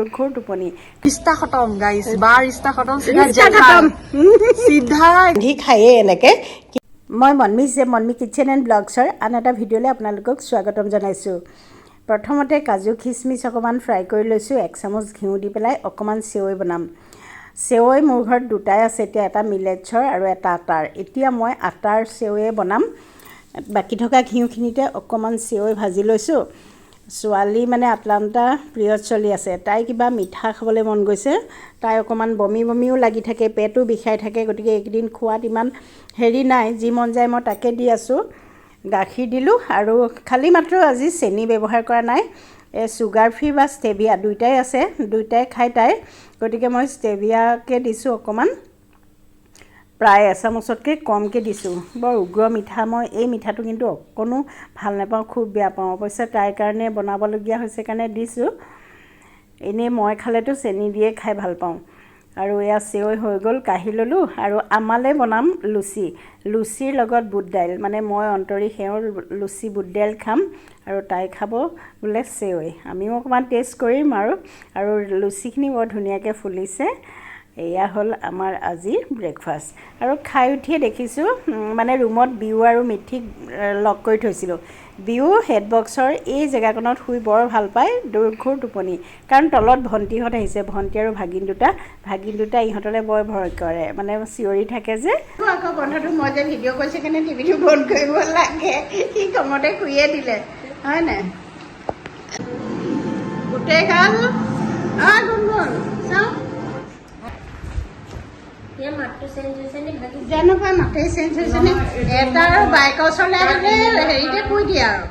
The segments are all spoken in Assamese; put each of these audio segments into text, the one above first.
দুৰ্ঘৰ টোপনি ৰিস্তা খতম গাইস বা ৰিস্তা খতম চিধা ঘি খায়ে এনেকে মই মনমি কিচেন এণ্ড ব্লগছৰ আন এটা ভিডিঅ'লৈ আপোনালোকক স্বাগতম জনাইছোঁ। প্ৰথমতে কাজু খিচমিচ অকণমান ফ্ৰাই কৰি লৈছোঁ। 1 চামুচ ঘিউ দি পেলাই অকণমান চেৱৈ বনাম। চেৱৈ মোৰ ঘৰত দুটাই আছে, এতিয়া এটা মিলেটছৰ আৰু এটা আটাৰ। এতিয়া মই আটাৰ চেৱৈয়ে বনাম। বাকী থকা ঘিউখিনিতে অকণমান চেৱৈ ভাজি লৈছোঁ। ছোৱালী মানে আটলান্টা পিৰিয়ড চলি আছে, তাই কিবা মিঠা খাবলৈ মন গৈছে। তাই অকণমান বমিও লাগি থাকে, পেটো বিষাই থাকে, গতিকে এইকেইদিন খোৱাত ইমান হেৰি নাই, যি মন যায় মই তাকে দি আছোঁ। গাখীৰ দিলোঁ আৰু খালী মাত্ৰ আজি চেনি ব্যৱহাৰ কৰা নাই। চুগাৰ ফ্ৰী বা ষ্টেভিয়া দুইটাই আছে, দুইটাই খাই তাই, গতিকে মই ষ্টেভিয়াকে দিছোঁ অকণমান, প্ৰায় এচামুচতকৈ কমকৈ দিছোঁ। বৰ উগ্ৰ মিঠা, মই এই মিঠাটো কিন্তু অকণো ভাল নাপাওঁ, খুব বেয়া পাওঁ। অৱশ্যে তাইৰ কাৰণে বনাবলগীয়া হৈছে কাৰণে দিছোঁ। এনেই মই খালেতো চেনি দিয়ে খাই ভাল পাওঁ। আৰু এয়া চেৱৈ হৈ গ'ল, কাঢ়ি ল'লোঁ। আৰু আমালৈ বনাম লুচিৰ লগত বুট দাইল, মানে মই অন্তৰী সেৱৰ লুচি বুট দাইল খাম আৰু তাই খাব বোলে চেৱৈ। আমিও অকণমান টেষ্ট কৰিম আৰু লুচিখিনি বৰ ধুনীয়াকৈ ফুলিছে। এয়া হ'ল আমাৰ আজিৰ ব্ৰেকফাষ্ট। আৰু খাই উঠিয়ে দেখিছোঁ, মানে ৰুমত বিউ আৰু মিঠিক লগ কৰি থৈছিলোঁ। বিউ হেডবক্সৰ এই জেগাকণত শুই বৰ ভাল পায়, দুৰ্ঘৰ টোপনি। কাৰণ তলত ভণ্টিহঁত আহিছে, ভণ্টি আৰু ভাগিন দুটা ইহঁতলৈ বৰ ভয় কৰে, মানে চিঞৰি থাকে যে। আকৌ বন্ধটো মই যে ভিডিঅ' কৰিছোঁ কাৰণে টিভিটো বন্ধ কৰিব লাগে, সি কমতে শুইয়ে দিলে, হয় নাই? গোটেই গাল গুণগুণ চাওঁ জানো পাই মাতেই চেঞ্জ হৈছে নে? এটা আৰু বাইকৰ ওচৰলৈ আহিলে হেৰিতে শুই দিয়ে আৰু,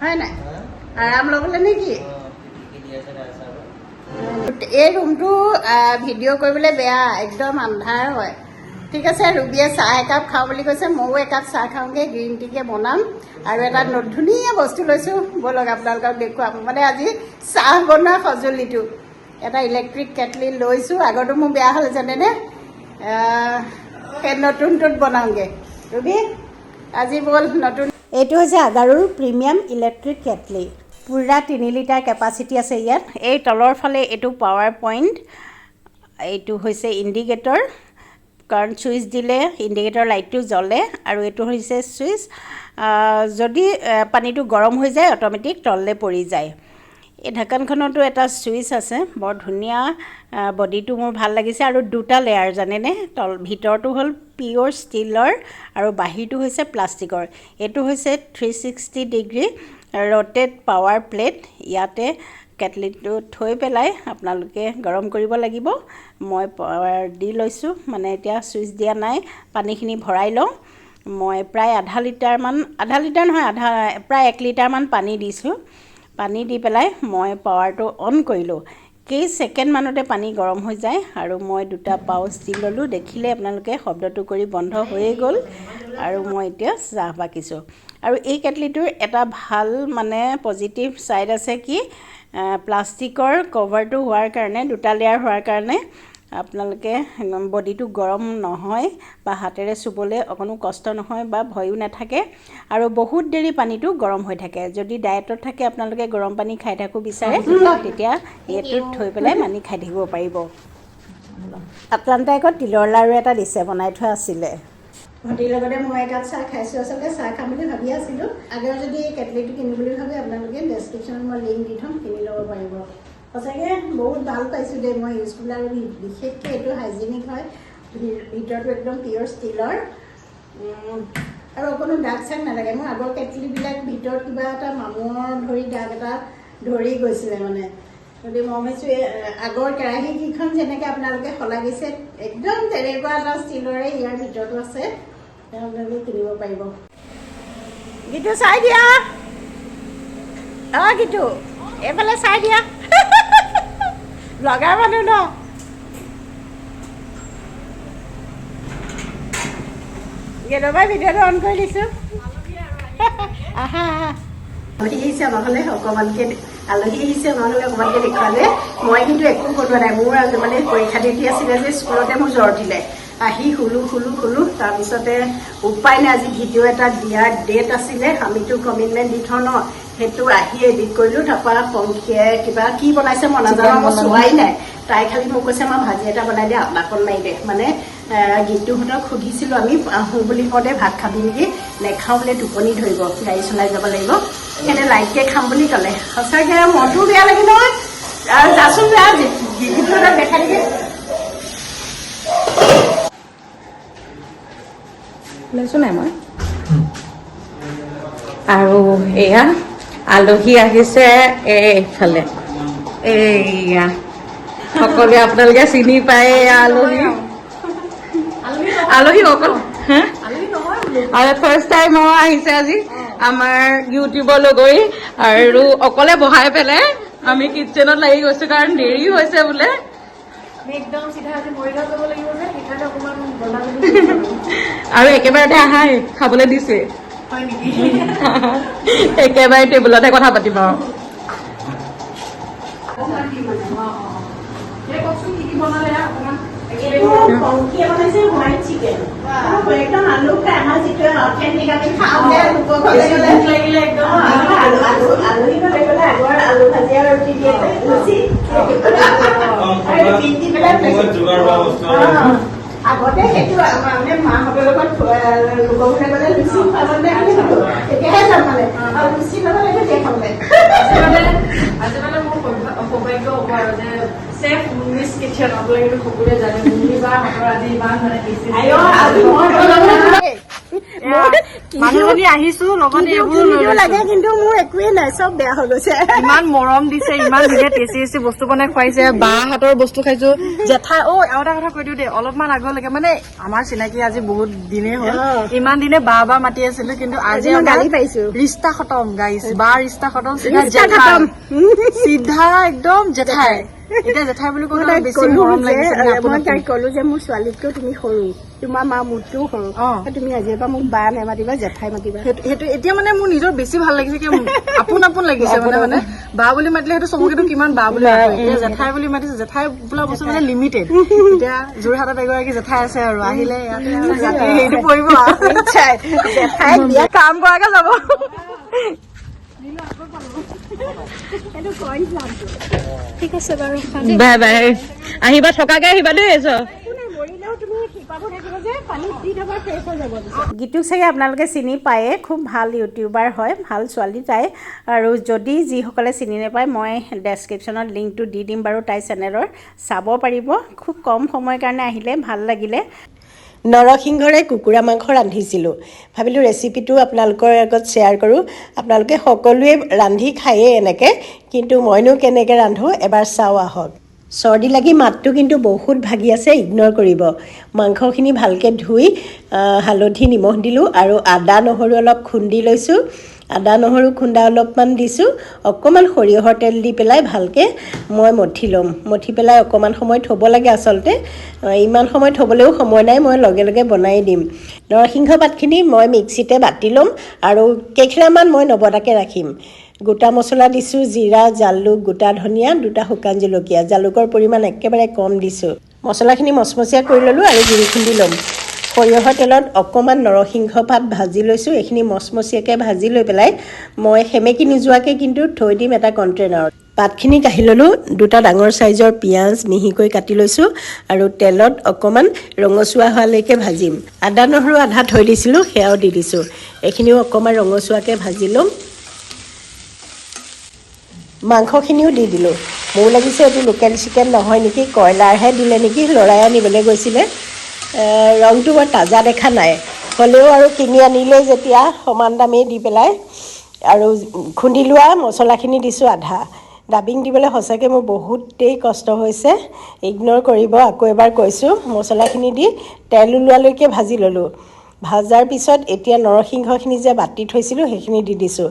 হয় নাই? আৰাম ল'বলৈ নে কি? এই ৰুমটো ভিডিঅ' কৰিবলৈ বেয়া, একদম আন্ধাৰ হয়। ঠিক আছে, ৰুবিয়ে চাহ একাপ খাওঁ বুলি কৈছে, ময়ো একাপ চাহ খাওঁগৈ, গ্ৰীণ টিকে বনাম। আৰু এটা ধুনীয়া বস্তু লৈছোঁ, ব'লক আপোনালোকক দেখুৱাম। মানে আজি চাহ বনোৱা সঁজুলিটো এটা ইলেক্ট্ৰিক কেটলি লৈছোঁ। আগৰটো মোৰ বেয়া হ'ল জানেনে, সেই নতুনটোত বনাওঁগৈ। ৰুবি আজি ব'ল নতুন। এইটো হৈছে আগাৰুৰ প্ৰিমিয়াম ইলেক্ট্ৰিক কেটলি, পূৰা 3 লিটাৰ কেপাচিটি আছে ইয়াত। এই তলৰ ফালে এইটো পাৱাৰ পইণ্ট, এইটো হৈছে ইণ্ডিকেটৰ, কাৰণ ছুইচ দিলে ইণ্ডিকেটৰ লাইটটো জ্বলে। আৰু এইটো হৈছে ছুইচ, যদি পানীটো গৰম হৈ যায় অট'মেটিক তললৈ পৰি যায়। এই ঢাকনখনতো এটা ছুইচ আছে, বৰ ধুনীয়া। বডিটো মোৰ ভাল লাগিছে আৰু দুটা লেয়াৰ জানেনে, ভিতৰটো হ'ল পিয়'ৰ ষ্টীলৰ আৰু বাহিৰটো হৈছে প্লাষ্টিকৰ। এইটো হৈছে 360 ডিগ্ৰী ৰ'টেট পাৱাৰ প্লেট। ইয়াতে কেটলিটো থৈ পেলাই আপোনালোকে গৰম কৰিব লাগিব। মই পাৱাৰ দি লৈছোঁ, মানে এতিয়া ছুইচ দিয়া নাই। পানীখিনি ভৰাই লওঁ। মই প্ৰায় আধা লিটাৰ নহয়, প্ৰায় 1 লিটাৰমান পানী দিছোঁ। পানী দি পেলাই মই পাৱাৰটো অন কৰিলোঁ। কেই ছেকেণ্ডমানতে পানী গৰম হৈ যায় আৰু মই দুটা পাউচ দি ল'লোঁ। দেখিলে আপোনালোকে শব্দটো কৰি বন্ধ হৈয়ে গ'ল। আৰু মই এতিয়া চাহ বাকিছোঁ। আৰু এই কেটলিটোৰ এটা ভাল মানে পজিটিভ ছাইড আছে কি, প্লাষ্টিকৰ কভাৰটো হোৱাৰ কাৰণে, দুটা লেয়াৰ হোৱাৰ কাৰণে আপোনালোকে বডিটো গৰম নহয় বা হাতেৰে চুবলৈ অকণো কষ্ট নহয় বা ভয়ো নাথাকে। আৰু বহুত দেৰি পানীটো গৰম হৈ থাকে। যদি ডায়েটত থাকে আপোনালোকে গৰম পানী খাই থাকোঁ বিচাৰে, তেতিয়া এইটোত থৈ পেলাই পানী খাই থাকিব পাৰিব। আটলান্টাই আকৌ তিলৰ লাৰু এটা দিছে, বনাই থোৱা আছিলে। ভণ্টিৰ লগতে মই একাপ চাহ খাইছোঁ। আচলতে চাহ খাম বুলি ভাবি আছিলোঁ। আগৰ যদি এই কেটলিটো কিনিম বুলি ভাবে আপোনালোকে ডেছক্ৰিপশ্যনত মই লিংক দি থ'ম, কিনি ল'ব পাৰিব। সঁচাকৈ বহুত ভাল পাইছোঁ দেই মই ইউজ কৰিবলৈ। আৰু বিশেষকৈ এইটো হাইজেনিক হয়, ভিতৰটো একদম পিয়'ৰ ষ্টীলৰ আৰু অকণো দাগ চাগ নালাগে। মোৰ আগৰ কেটলিবিলাক ভিতৰত কিবা এটা মামৰ ধৰি দাগ এটা ধৰি গৈছিলে মানে। গতিকে মই ভাবিছোঁ এই আগৰ কেৰাহীকেইখন যেনেকৈ আপোনালোকে শলাগিছে, একদম তেনেকুৱা এটা ষ্টীলৰে ইয়াৰ ভিতৰতো আছে, আপোনালোকে কিনিব পাৰিব। গীতু চাই দিয়া, গীতু এইফালে চাই দিয়া, ব্লগাৰ মানুহ ন। গেদবাই ভিডিঅ'টো অন কৰি দিছোঁ। আহা আলহী আহিছে আমাৰ ফালে, অকণমানকৈ দেখুৱালে। মই কিন্তু একো বনোৱা নাই। মোৰ মানে পৰীক্ষা ডিউটি আছিলে যে, স্কুলতে মোৰ জ্বৰ উঠিলে। আহি শুলোঁ। তাৰপিছতে উপায় নাই, আজি ভিডিঅ' এটা দিয়াৰ ডেট আছিলে, আমিতো কমিটমেণ্ট দি থওঁ ন। সেইটো আহি এডিট কৰিলোঁ। তাৰপৰা পংখীয়ে কিবা কি বনাইছে মই নাজানো, মই চোৱাই নাই। তাই খালি মোক কৈছে মই ভাজি এটা বনাই দে, আটাকণ মাৰি দে। মানে গীতুহঁতক সুধিছিলোঁ আমি আহোঁ বুলি কওঁতে ভাত খাবি নেকি, নেখাওঁ বোলে টোপনি ধৰিব, গাড়ী চলাই যাব লাগিব, সেইকাৰণে লাইটকৈ খাম বুলি ক'লে। সঁচাকৈ মনটো বেয়া লাগিল নহয়। আৰু যাচোন বেয়া গীতুহঁতক দেখাই দিবি। লৈছো নাই মই। আৰু এয়া আলহী আহিছে এইফালে, এইয়া সকলোৱে আপোনালোকে চিনি পায়। এয়া আলহী অকল আৰু ফাৰ্ষ্ট টাইম আহিছে আজি আমাৰ ইউটিউবৰ লগৰী, আৰু অকলে বহাই পেলাই আমি কিটচেনত লাগি গৈছো কাৰণ দেৰি হৈছে বোলে। আৰু একেবাৰতে আহাই খাবলৈ দিছে, একেবাৰে টেবুলতে কথা পাতিম আৰু। পংখীয়ে বনাইছে হোৱাইট চিকেন, একদম আলু খাই আমাৰ যিটো অথেণ্টিক আমি খাওঁ যে লোকৰ ঘৰলৈ গ'লে একদম আলহী ঘৰলৈ গ'লে আগৰ আলু ভাজি আৰু ৰুটি দিয়ে লুচি পিন্ধি পেলাই আগতে সেইটো মানে মাহঁতৰ লগত লোকৰ ঘৰলৈ গ'লে লুচি খাবলৈ আমি থাকোঁ, তেতিয়াহে যাম মানে আৰু লুচি খাব লাগিব তেতিয়া খাবলৈ। আজি মানে মোৰ সৌভাগ্য হ'ব আৰু যে চেফ মুন্নিছ কিটচেন আপোনালোকে সকলোৱে জানে। মুন্নি বা হাতৰ আজি ইমান মানে মানুহজনী আহিছো লগতে এইবোৰ লাগে, কিন্তু মোৰ একোৱে নাই, চব বেয়া হৈ গৈছে। ইমান মৰম দিছে, ইমান ধুনীয়া টেষ্টি বস্তু বনাই খুৱাইছে, বা হাতৰ বস্তু খাইছো। জেঠাই আৰু এটা কথা কৈ দিওঁ দেই, অলপমান আগলৈকে মানে আমাৰ চিনাকি আজি বহুত দিনেই হ'ল, ইমান দিনে বা মাতি আছিলো, কিন্তু আজি গালি পাইছো। ৰিষ্টা খতম গাইছ, বা ৰিষ্টা খতম, চিধা একদম জেঠাই। এতিয়া জেঠাই বুলি ক'লে বেছি মৰম লাগিছে। মই তাইক ক'লো যে মোৰ ছোৱালীতকৈ তুমি সৰু, তোমাৰ মা মোতকৈও সৰু, তুমি আজিৰ পৰা মোক বা নেমাতিবা, জেঠাই মাতিবা। সেইটো এতিয়া মানে মোৰ নিজৰ বেছি ভাল লাগিছে, কি আপোন আপোন লাগিছে মানে বা বুলি মাতিলে সেইটো চবকেতো কিমান বা বুলি মাতে, এতিয়া জেঠাই বুলি মাতিছে। জেঠাই বোলা বস্তু মানে লিমিটেড। এতিয়া যোৰহাটত এগৰাকী জেঠাই আছে আৰু আহিলে ইয়াতে হেৰিটো পৰিব জেঠাই বিয়া কাম কৰাকে যাব। ঠিক আছে বাৰু, বাই বাই, আহিবা থকাকে আহিবা দেই। গীতুক চাগে আপোনালোকে চিনি পায়ে, খুব ভাল ইউটিউবাৰ হয়, ভাল ছোৱালী তাই। আৰু যদি যিসকলে চিনি নাপায় মই ডেছক্ৰিপশ্যনত লিংকটো দি দিম বাৰু তাইৰ চেনেলৰ, চাব পাৰিব। খুব কম সময়ৰ কাৰণে আহিলে, ভাল লাগিলে। নৰসিংহৰে কুকুৰা মাংস ৰান্ধিছিলোঁ, ভাবিলোঁ ৰেচিপিটো আপোনালোকৰ আগত শ্বেয়াৰ কৰোঁ। আপোনালোকে সকলোৱে ৰান্ধি খায়েই এনেকৈ, কিন্তু মইনো কেনেকৈ ৰান্ধোঁ এবাৰ চাওঁ আহক। চৰ্দি লাগি মাতটো কিন্তু বহুত ভাগি আছে, ইগন'ৰ কৰিব। মাংসখিনি ভালকৈ ধুই হালধি নিমখ দিলোঁ আৰু আদা নহৰু অলপ খুন্দি লৈছোঁ। আদা নহৰু খুন্দা অলপমান দিছোঁ, অকণমান সৰিয়হৰ তেল দি পেলাই ভালকৈ মই মঠি ল'ম। মঠি পেলাই অকণমান সময় থ'ব লাগে, আচলতে ইমান সময় থ'বলৈও সময় নাই, মই লগে লগে বনাই দিম। নৰসিংহ পাতখিনি মই মিক্সিতে বাটি ল'ম আৰু কেইখিলামান মই নবটাকৈ ৰাখিম। গোটা মছলা দিছোঁ, জিৰা, জালুক, গোটা ধনিয়া, 2টা শুকান জলকীয়া, জালুকৰ পৰিমাণ একেবাৰে কম দিছোঁ। মছলাখিনি মচমচীয়া কৰি ল'লোঁ আৰু গুড়ি খুন্দি ল'ম। সৰিয়হৰ তেলত অকণমান নৰসিংহ পাত ভাজি লৈছোঁ, এইখিনি মচমচীয়াকৈ ভাজি লৈ পেলাই মই সেমেকি নোযোৱাকৈ কিন্তু থৈ দিম এটা কণ্টেইনাৰত। পাতখিনি কাঢ়ি ল'লোঁ, 2টা ডাঙৰ চাইজৰ পিঁয়াজ মিহিকৈ কাটি লৈছোঁ আৰু তেলত অকণমান ৰঙচুৱা হোৱালৈকে ভাজিম। আদা নহৰু আধা থৈ দিছিলোঁ, সেয়াও দি দিছোঁ। এইখিনিও অকণমান ৰঙচুৱাকৈ ভাজি ল'ম। মাংসখিনিও দি দিলোঁ। মোৰ লাগিছে এইটো লোকেল চিকেন নহয় নেকি, কয়লাৰহে দিলে নেকি, ল'ৰাই আনিবলৈ গৈছিলে। ৰংটো বৰ তাজা দেখা নাই, হ'লেও আৰু কিনি আনিলেই যেতিয়া সমান দামেই দি পেলাই। আৰু খুন্দি লোৱা মছলাখিনি দিছোঁ আধা। ডাবিং দিবলৈ সঁচাকৈ মোৰ বহুতেই কষ্ট হৈছে, ইগন'ৰ কৰিব। আকৌ এবাৰ কৈছোঁ, মছলাখিনি দি তেল ওলোৱালৈকে ভাজি ল'লোঁ। ভাজাৰ পিছত এতিয়া নৰসিংহখিনি যে বাতি থৈছিলোঁ সেইখিনি দি দিছোঁ।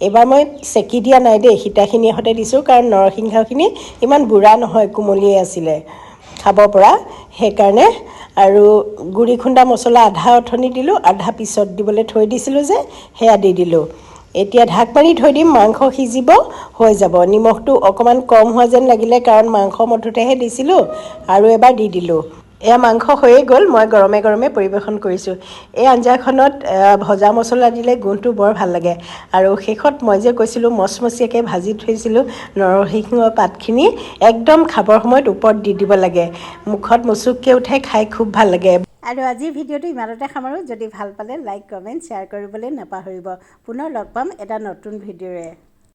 এইবাৰ মই চেকি দিয়া নাই দেই, সীতাখিনিৰ সৈতে দিছোঁ, কাৰণ নৰসিংহখিনি ইমান বুঢ়া নহয়, কোমলীয়াই আছিলে খাব পৰা, সেইকাৰণে। আৰু গুড়ি খুন্দা মছলা আধা অথনি দিলোঁ, আধা পিছত দিবলৈ থৈ দিছিলোঁ যে, সেয়া দি দিলোঁ। এতিয়া ঢাক মাৰি থৈ দিম, মাংস সিজিব, হৈ যাব। নিমখটো অকণমান কম হোৱা যেন লাগিলে, কাৰণ মাংস মঠোতেহে দিছিলোঁ, আৰু এবাৰ দি দিলোঁ। এয়া মাংস হৈয়ে গ'ল, মই গৰমে গৰমে পৰিৱেশন কৰিছোঁ। এই আঞ্জাখনত ভজা মছলা দিলে গোন্ধটো বৰ ভাল লাগে। আৰু শেষত মই যে কৈছিলোঁ মচমচীয়াকৈ ভাজি থৈছিলোঁ নৰসিংহ পাতখিনি, একদম খাবৰ সময়ত ওপৰত দি দিব লাগে। মুখত মুচুককৈ উঠে, খাই খুব ভাল লাগে। আৰু আজিৰ ভিডিঅ'টো ইমানতে সামৰোঁ। যদি ভাল পালে লাইক, কমেণ্ট, শ্বেয়াৰ কৰিবলৈ নাপাহৰিব। পুনৰ লগ পাম এটা নতুন ভিডিঅ'ৰে।